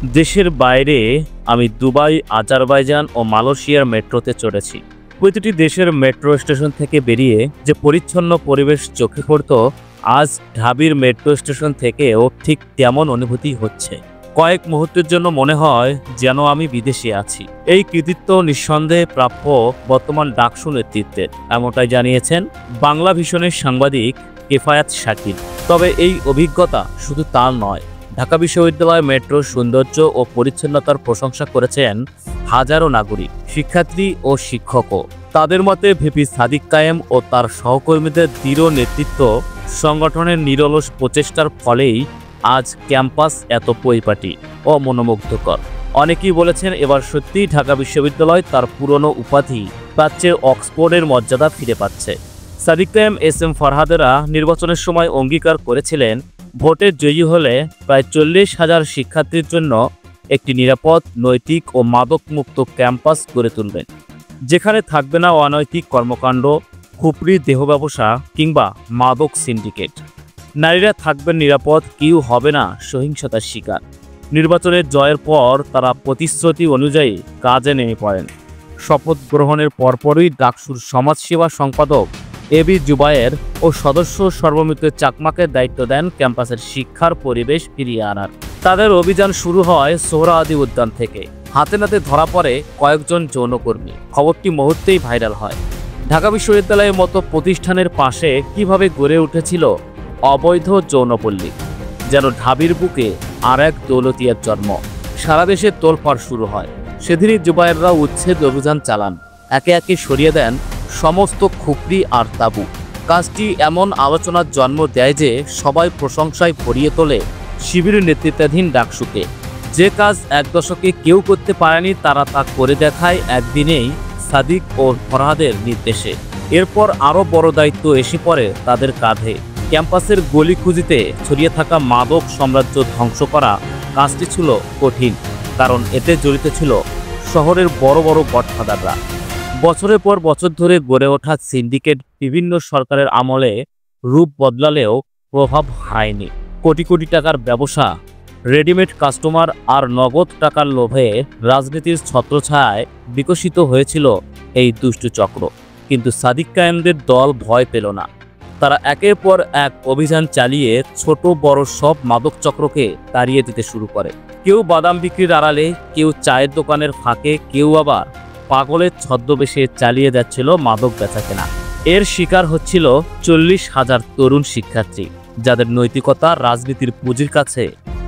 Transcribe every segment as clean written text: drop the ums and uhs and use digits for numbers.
দেশের বাইরে আমি দুবাই, আজারবাইজান ও মালয়েশিয়ার মেট্রোতে চড়েছি। প্রতিটি দেশের মেট্রো স্টেশন থেকে বেরিয়ে যে পরিচ্ছন্ন পরিবেশ চোখে পড়ত, আজ ঢাবির মেট্রো স্টেশন থেকেও ঠিক তেমন অনুভূতি হচ্ছে। কয়েক মুহূর্তের জন্য মনে হয় যেন আমি বিদেশে আছি। এই কৃতিত্ব নিঃসন্দেহে প্রাপ্য বর্তমান ডাকসু নেতৃত্বের, এমনটাই জানিয়েছেন বাংলা ভিশনের সাংবাদিক কেফায়াত শাকিল। তবে এই অভিজ্ঞতা শুধু তার নয়, ঢাকা বিশ্ববিদ্যালয় মেট্রোর সৌন্দর্য ও পরিচ্ছন্নতার প্রশংসা করেছেন হাজারো নাগরিক, শিক্ষার্থী ও শিক্ষকও। তাদের মতে ভিপি সাদিক কায়েম ও তার সহকর্মীদের দৃঢ় নেতৃত্ব, সংগঠনের নিরলস প্রচেষ্টার ফলেই আজ ক্যাম্পাস এত পরিপাটি ও মনোমুগ্ধকর। অনেকেই বলেছেন এবার সত্যিই ঢাকা বিশ্ববিদ্যালয় তার পুরনো উপাধি, প্রাচ্যের অক্সফোর্ডের মর্যাদা ফিরে পাচ্ছে। সাদিক কায়েম, এস এম ফরহাদেরা নির্বাচনের সময় অঙ্গীকার করেছিলেন ভোটে জয়ী হলে প্রায় 40,000 শিক্ষার্থীর জন্য একটি নিরাপদ, নৈতিক ও মাদকমুক্ত ক্যাম্পাস গড়ে তুলবেন, যেখানে থাকবে না অনৈতিক কর্মকাণ্ড, খুপড়ি দেহ ব্যবসা কিংবা মাদক সিন্ডিকেট। নারীরা থাকবেন নিরাপদ, কেউ হবে না সহিংসতার শিকার। নির্বাচনের জয়ের পর তারা প্রতিশ্রুতি অনুযায়ী কাজে নেমে পড়েন। শপথ গ্রহণের পরপরই ডাকসুর সমাজসেবা সম্পাদক এবি জুবায়ের ও সদস্য সর্বমিত্র চাকমাকে দায়িত্ব দেন ক্যাম্পাসের শিক্ষার পরিবেশ ফিরিয়ে আনার। তাদের অভিযান শুরু হয় সোহরাওয়ার্দী উদ্যান থেকে। হাতে নাতে ধরা পড়ে কয়েকজন যৌনকর্মী। খবরটি মুহূর্তেই ভাইরাল হয়। ঢাকা বিশ্ববিদ্যালয়ের মতো প্রতিষ্ঠানের পাশে কিভাবে গড়ে উঠেছিল অবৈধ যৌনপল্লী, যেন ঢাবির বুকে আর এক দৌলতিয়ার জন্ম। সারা দেশে তোলপাড় শুরু হয়। সেদিনই জুবায়েররা উচ্ছেদ অভিযান চালান, একে একে সরিয়ে দেন সমস্ত খুপড়ি আর তাবু। কাজটি এমন আলোচনার জন্ম দেয় যে সবাই প্রশংসায় ভরিয়ে তোলে শিবিরের নেতৃত্বাধীন ডাকসুকে। যে কাজ এক দশকে কেউ করতে পারেনি, তারা তা করে দেখায় একদিনেই সাদিক ও ফরহাদের নির্দেশে। এরপর আরও বড় দায়িত্ব এসে পড়ে তাদের কাঁধে। ক্যাম্পাসের গলি খুঁজিতে ছড়িয়ে থাকা মাদক সাম্রাজ্য ধ্বংস করা কাজটি ছিল কঠিন, কারণ এতে জড়িত ছিল শহরের বড় বড় গডফাদাররা। বছরের পর বছর ধরে গড়ে ওঠা সিন্ডিকেট বিভিন্ন সরকারের আমলে রূপ বদলালেও প্রভাব হারায়নি। কোটি কোটি টাকার ব্যবসা, রেডিমেড কাস্টমার আর নগদ টাকার লোভে রাজনীতির ছত্রছায়ায় বিকশিত হয়েছিল এই দুষ্টু চক্র। কিন্তু সাদিক কায়েমদের দল ভয় পেল না। তারা একের পর এক অভিযান চালিয়ে ছোট বড় সব মাদক চক্রকে তাড়িয়ে দিতে শুরু করে। কেউ বাদাম বিক্রির আড়ালে, কেউ চায়ের দোকানের ফাঁকে, কেউ আবার পাগলের ছদ্মবেশে চালিয়ে যাচ্ছিল মাদক বেচাকেনা। এর শিকার হচ্ছিল 40,000 তরুণ শিক্ষার্থী, যাদের নৈতিকতা রাজনীতির পুঁজির কাছে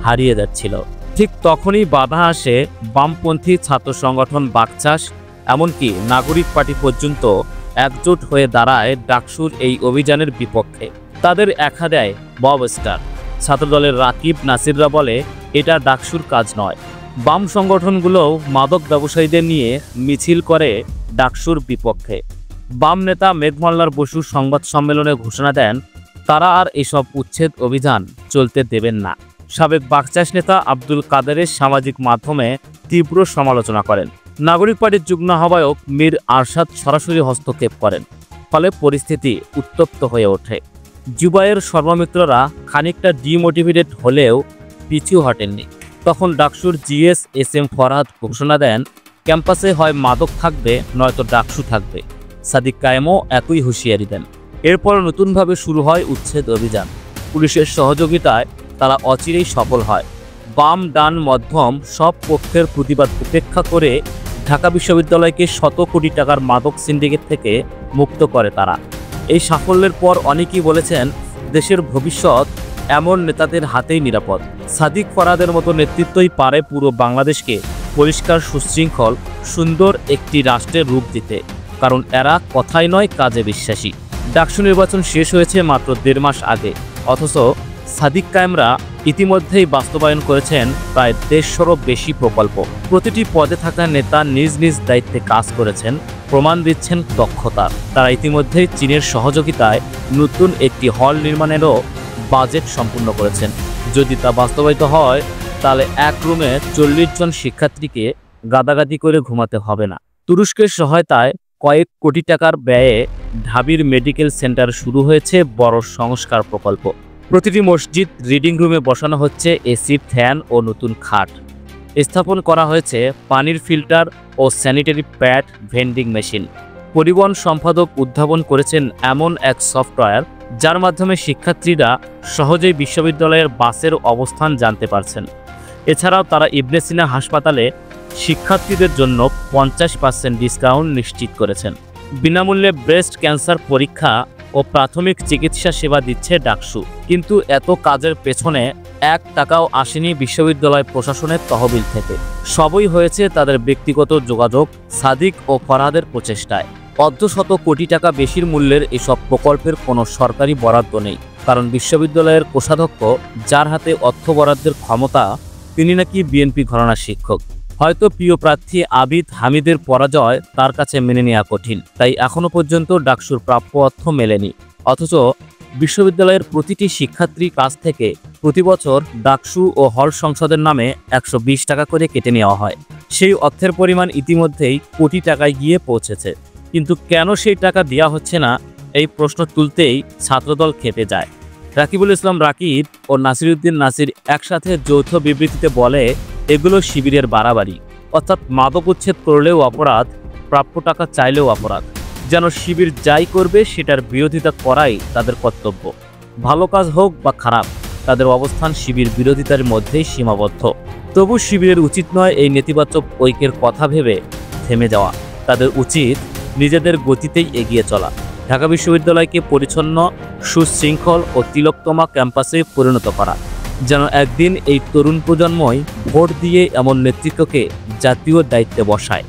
হারিয়ে যাচ্ছিল। ঠিক তখনই বাধা আসে বামপন্থী ছাত্র সংগঠন বাকচাষ, এমনকি নাগরিক পার্টি পর্যন্ত একজোট হয়ে দাঁড়ায় ডাকসুর এই অভিযানের বিপক্ষে। তাদের একা দেয় বব স্টার। ছাত্রদলের রাকিব নাসিররা বলে এটা ডাকসুর কাজ নয়। বাম সংগঠনগুলোও মাদক ব্যবসায়ীদের নিয়ে মিছিল করে ডাকসুর বিপক্ষে। বাম নেতা মেঘমাল্লার বসু সংবাদ সম্মেলনে ঘোষণা দেন তারা আর এসব উচ্ছেদ অভিযান চলতে দেবেন না। সাবেক বাকচাষ নেতা আব্দুল কাদেরের সামাজিক মাধ্যমে তীব্র সমালোচনা করেন। নাগরিক পার্টির যুগ্ম আহ্বায়ক মীর আরশাদ সরাসরি হস্তক্ষেপ করেন, ফলে পরিস্থিতি উত্তপ্ত হয়ে ওঠে। জুবায়ের সর্বমিত্ররা খানিকটা ডিমোটিভেটেড হলেও পিছু হটেননি। তখন ডাকসুর জিএস এস এম ফরহাদ ঘোষণা দেন ক্যাম্পাসে হয় মাদক থাকবে, নয়তো ডাকসু থাকবে। সাদিক কায়েমও একই হুঁশিয়ারি দেন। এরপর নতুনভাবে শুরু হয় উচ্ছেদ অভিযান। পুলিশের সহযোগিতায় তারা অচিরেই সফল হয়। বাম ডান মধ্যম সব পক্ষের প্রতিবাদ উপেক্ষা করে ঢাকা বিশ্ববিদ্যালয়কে শত কোটি টাকার মাদক সিন্ডিকেট থেকে মুক্ত করে তারা। এই সাফল্যের পর অনেকেই বলেছেন দেশের ভবিষ্যৎ এমন নেতাদের হাতেই নিরাপদ। সাদিক ফরহাদের মতো নেতৃত্বই পারে পুরো বাংলাদেশকে পরিষ্কার, সুশৃঙ্খল, সুন্দর একটি রাষ্ট্রের রূপ দিতে, কারণ এরা কথায় নয় কাজে বিশ্বাসী। ডাকসু নির্বাচন শেষ হয়েছে মাত্র 1.5 মাস আগে, অথচ সাদিক কায়েমরা ইতিমধ্যেই বাস্তবায়ন করেছেন প্রায় 150-রও বেশি প্রকল্প। প্রতিটি পদে থাকা নেতা নিজ নিজ দায়িত্বে কাজ করেছেন, প্রমাণ দিচ্ছেন দক্ষতার। তারা ইতিমধ্যেই চীনের সহযোগিতায় নতুন একটি হল নির্মাণেরও বাজেট সম্পূর্ণ করেছেন। যদি তা বাস্তবায়িত হয়, তাহলে এক রুমে 40 জন শিক্ষার্থীকে গাদাগাদি করে ঘুমাতে হবে না। তুরস্কের সহায়তায় কয়েক কোটি টাকার ব্যয়ে ঢাবির মেডিকেল সেন্টার শুরু হয়েছে বড় সংস্কার প্রকল্প। প্রতিটি মসজিদ রিডিং রুমে বসানো হচ্ছে এসি, ফ্যান ও নতুন খাট। স্থাপন করা হয়েছে পানির ফিল্টার ও স্যানিটারি প্যাড ভেন্ডিং মেশিন। পরিবহন সম্পাদক উদ্ভাবন করেছেন এমন এক সফটওয়্যার যার মাধ্যমে শিক্ষার্থীরা সহজেই বিশ্ববিদ্যালয়ের বাসের অবস্থান জানতে পারছেন। এছাড়াও তারা ইবনে সিনা হাসপাতালে শিক্ষার্থীদের জন্য 50% ডিসকাউন্ট নিশ্চিত করেছেন। বিনামূল্যে ব্রেস্ট ক্যান্সার পরীক্ষা ও প্রাথমিক চিকিৎসা সেবা দিচ্ছে ডাকসু। কিন্তু এত কাজের পেছনে 1 টাকাও আসেনি বিশ্ববিদ্যালয় প্রশাসনের তহবিল থেকে। সবই হয়েছে তাদের ব্যক্তিগত যোগাযোগ, সাদিক ও ফরহাদের প্রচেষ্টায়। অর্ধশত কোটি টাকা বেশির মূল্যের এসব প্রকল্পের কোনো সরকারি বরাদ্দ নেই, কারণ বিশ্ববিদ্যালয়ের কোষাধ্যক্ষ যার হাতে অর্থ বরাদ্দের ক্ষমতা, তিনি নাকি বিএনপি ঘরানার শিক্ষক। হয়তো প্রিয় প্রার্থী আবিদ হামিদের পরাজয় তার কাছে মেনে নেওয়া কঠিন, তাই এখনো পর্যন্ত ডাকসুর প্রাপ্য অর্থ মেলেনি। অথচ বিশ্ববিদ্যালয়ের প্রতিটি শিক্ষার্থীর কাছ থেকে প্রতি বছর ডাকসু ও হল সংসদের নামে 120 টাকা করে কেটে নেওয়া হয়। সেই অর্থের পরিমাণ ইতিমধ্যেই কোটি টাকায় গিয়ে পৌঁছেছে। কিন্তু কেন সেই টাকা দেওয়া হচ্ছে না, এই প্রশ্ন তুলতেই ছাত্রদল খেপে যায়। রাকিবুল ইসলাম রাকিব ও নাসিরউদ্দিন নাসির একসাথে যৌথ বিবৃতিতে বলে, এগুলো শিবিরের বাড়াবাড়ি, অর্থাৎ মাদক উচ্ছেদ করলেও অপরাধ, প্রাপ্য টাকা চাইলেও অপরাধ। যেন শিবির যাই করবে সেটার বিরোধিতা করাই তাদের কর্তব্য। ভালো কাজ হোক বা খারাপ, তাদের অবস্থান শিবির বিরোধিতার মধ্যেই সীমাবদ্ধ। তবু শিবিরের উচিত নয় এই নেতিবাচক ঐক্যের কথা ভেবে থেমে যাওয়া। তাদের উচিত নিজেদের গতিতেই এগিয়ে চলা, ঢাকা বিশ্ববিদ্যালয়কে পরিচ্ছন্ন, সুশৃঙ্খল ও তিলকতমা ক্যাম্পাসে পরিণত করা, যেন একদিন এই তরুণ প্রজন্মই ভোট দিয়ে এমন নেতৃত্বকে জাতীয় দায়িত্বে বসায়।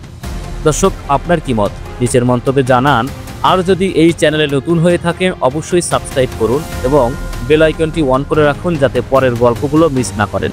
দর্শক, আপনার কি মত নিচের মন্তব্যে জানান। আর যদি এই চ্যানেলে নতুন হয়ে থাকেন অবশ্যই সাবস্ক্রাইব করুন এবং বেল আইকনটি অন করে রাখুন যাতে পরের গল্পগুলো মিস না করেন।